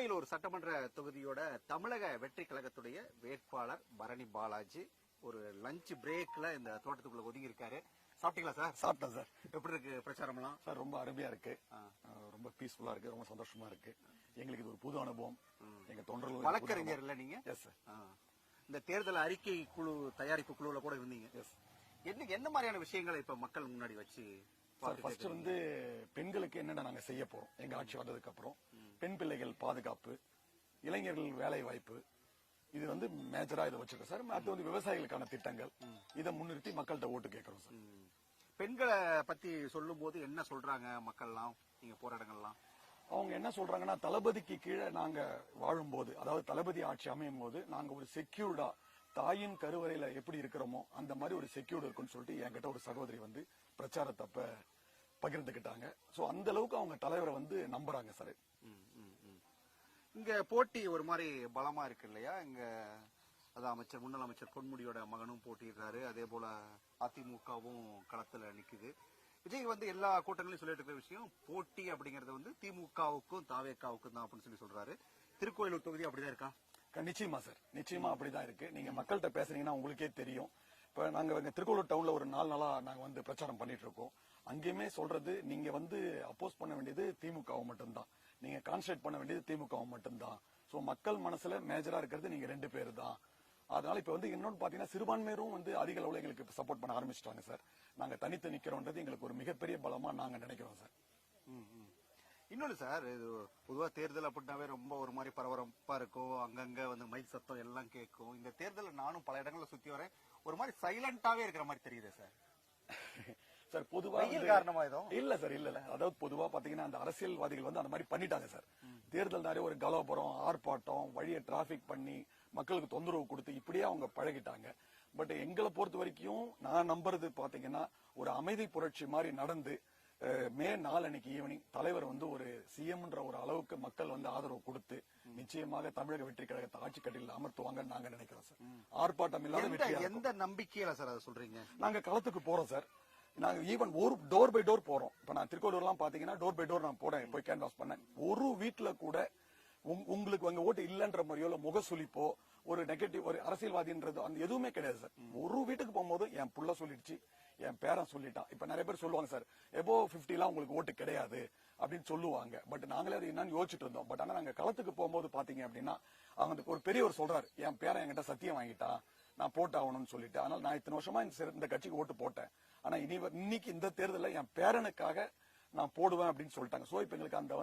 திருக்கோயிலூர் சட்டமன்ற தொகுதியோட தமிழக வெற்றி கழகத்துடைய வேட்பாளர் பரணி பாலாஜி ஒரு லஞ்ச் பிரேக்ல இந்த தோட்டத்துக்குள்ள ஒதுங்கி இருக்காரு. சாப்பிட்டீங்களா சார்? சாப்பிட்டேன் சார். எப்படி இருக்கு பிரச்சாரம் எல்லாம்? சார் ரொம்ப அருமையா இருக்கு, ரொம்ப பீஸ்ஃபுல்லா இருக்கு, ரொம்ப சந்தோஷமா இருக்கு. எங்களுக்கு இது ஒரு புது அனுபவம். எங்க தொண்டர்கள் வழக்கறிஞர் இல்ல நீங்க? Yes sir. இந்த தேர்தல் அறிக்கை குழு தயாரிப்பு குழுல கூட இருந்தீங்க. எஸ். என்ன மாதிரியான விஷயங்களை இப்ப மக்கள் முன்னாடி வச்சு ஃபர்ஸ்ட் வந்து பெண்களுக்கு என்னென்ன நாங்க செய்ய போறோம் எங்க ஆட்சி வந்ததுக்கு அப்புறம், பெண் பிள்ளைகள் பாதுகாப்பு, இளைஞர்கள் வேலை வாய்ப்பு, இது வந்து மேஜரா இதை வச்சிருக்கோம் சார். அது வந்து விவசாயிகளுக்கான திட்டங்கள், இதை முன்னிறுத்தி மக்கள்கிட்ட ஓட்டு கேட்கறோம் சார். பெண்களை பத்தி சொல்லும் போது என்ன சொல்றாங்க மக்கள்லாம் நீங்க போற இடங்கள்லாம்? அவங்க என்ன சொல்றாங்கன்னா, தளபதிக்கு கீழே நாங்க வாழும்போது, அதாவது தளபதி ஆட்சி அமையும் போது நாங்க ஒரு செக்யூர்டா தாயின் கருவறையில எப்படி இருக்கிறோமோ அந்த மாதிரி ஒரு செக்யூர்டு இருக்குன்னு சொல்லிட்டு என்கிட்ட ஒரு சகோதரி வந்து பிரச்சாரத்தப்ப பகிர்ந்துகிட்டாங்க. சோ அந்த அளவுக்கு அவங்க தலைவரை வந்து நம்புறாங்க சார். இங்க போட்டி ஒரு மாதிரி பலமா இருக்கு இல்லையா? இங்க அதான் அமைச்சர், முன்னாள் அமைச்சர் பொன்முடியோட மகனும் போட்டிடுறாரு. அதே போல அதிமுகவும் களத்துல நிக்குது. விஜய் வந்து எல்லா கூட்டங்களையும் சொல்லிட்டு இருக்கிற விஷயம், போட்டி அப்படிங்கறது வந்து திமுகவுக்கும் தாவேக்காவுக்கும் தான் அப்படின்னு சொல்றாரு. திருக்கோயிலூர் தொகுதி அப்படிதான் இருக்கா? நிச்சயமா சார், நிச்சயமா அப்படிதான் இருக்கு. நீங்க மக்கள்கிட்ட பேசுறீங்கன்னா உங்களுக்கே தெரியும். இப்ப நாங்க திருக்கோளூர் டவுன்ல ஒரு 4 நாளா நாங்க வந்து பிரச்சாரம் பண்ணிட்டு இருக்கோம். அங்கேயுமே சொல்றது, நீங்க வந்து அப்போஸ் பண்ண வேண்டியது திமுகவை மட்டும்தான், நீங்க கான்சன்ட்ரேட் பண்ண வேண்டியது திமுகவை மட்டும்தான். சோ மக்கள் மனசுல மேஜரா இருக்கிறது நீங்க 2 பேர் தான். அதனால இப்ப வந்து இன்னொன்னு பாத்தீங்கன்னா, சிறுபான்மையரும் வந்து அதிக அளவுல எங்களுக்கு சப்போர்ட் பண்ண ஆரம்பிச்சிட்டாங்க சார். நாங்க தனித்து நிக்கிறோம்ன்றது எங்களுக்கு ஒரு மிகப்பெரிய பலமா நாங்க நினைக்கிறோம் சார். இன்னொன்னு சார், இது பொதுவா தேர்தல் அப்படின்னாவே ரொம்ப ஒரு மாதிரி பரபரப்பா இருக்கும். அங்கங்க வந்து மைக் சத்தம் எல்லாம் கேட்கும். இந்த தேர்தல் நானும் பல இடங்கள்ல சுத்தி வரேன், ஒரு மாதிரி சைலண்டாவே இருக்கிற மாதிரி தெரியுது சார். சார் பொதுவா காரணமா இல்ல சார், இல்ல. அதாவது பொதுவா பாத்தீங்கன்னா அந்த அரசியல்வாதிகள் வந்து அந்த மாதிரி பண்ணிட்டாங்க சார். தேர்தல் நிறைய ஒரு கலவரம், ஆர்ப்பாட்டம், வழியை டிராபிக் பண்ணி மக்களுக்கு தொந்தரவு கொடுத்து இப்படியே அவங்க பழகிட்டாங்க. பட் எங்களை பொறுத்த வரைக்கும் நான் நம்புறது பாத்தீங்கன்னா, ஒரு அமைதி புரட்சி மாதிரி நடந்து மே 4 அன்னைக்கு ஈவினிங் தலைவர் வந்து ஒரு சிஎம்ன்ற ஒரு அளவுக்கு மக்கள் வந்து ஆதரவு கொடுத்து நிச்சயமாக தமிழக வெற்றி கழகத்தை ஆட்சி கட்டில அமர்த்துவாங்கன்னு நாங்க நினைக்கிறோம் சார். ஆர்ப்பாட்டம் இல்லாத எந்த நம்பிக்கையில சார் அதை சொல்றீங்க? நாங்க களத்துக்கு போறோம் சார். நாங்க ஈவன் ஒரு டோர் பை டோர் போறோம். இப்ப நான் திருக்கோளூர்லாம் பாத்தீங்கன்னா டோர் பை டோர் நான் போறேன், போய் கேன்வாஸ் பண்ணேன். ஒரு வீட்டுல கூட உங்களுக்கு அங்க ஓட்டு இல்லன்ற மாதிரியோ இல்ல முகசுலிப்போ ஒரு நெகட்டிவ் ஒரு அரசியல்வாதின்றது அந்த எதுவுமே கிடையாது சார். ஒரு வீட்டுக்கு போகும்போது என் புள்ள சொல்லிடுச்சு, என் பேரன் சொல்லிட்டான். இப்ப நிறைய பேர் சொல்லுவாங்க சார், எபோ 50 எல்லாம் உங்களுக்கு ஓட்டு கிடையாது அப்படின்னு சொல்லுவாங்க. பட் நாங்களே அது என்னன்னு யோசிச்சுட்டு இருந்தோம். பட் ஆனா நாங்க களத்துக்கு போகும்போது பாத்தீங்க அப்படின்னா, அவங்க ஒரு பெரியவர் சொல்றாரு, என் பேரன் என்கிட்ட சத்தியம் வாங்கிட்டான், நான் போட்டாகணும்னு சொல்லிட்டு. அதனால நான் இத்தனை வருஷமா இந்த கட்சிக்கு ஓட்டு போட்டேன், ஆனா இன்னைக்கு இந்த தேர்தலில் என் பேரனுக்காக நான் போடுவேன் அப்படின்னு சொல்லிட்டாங்க. சோ இப்ப எங்களுக்கு அந்த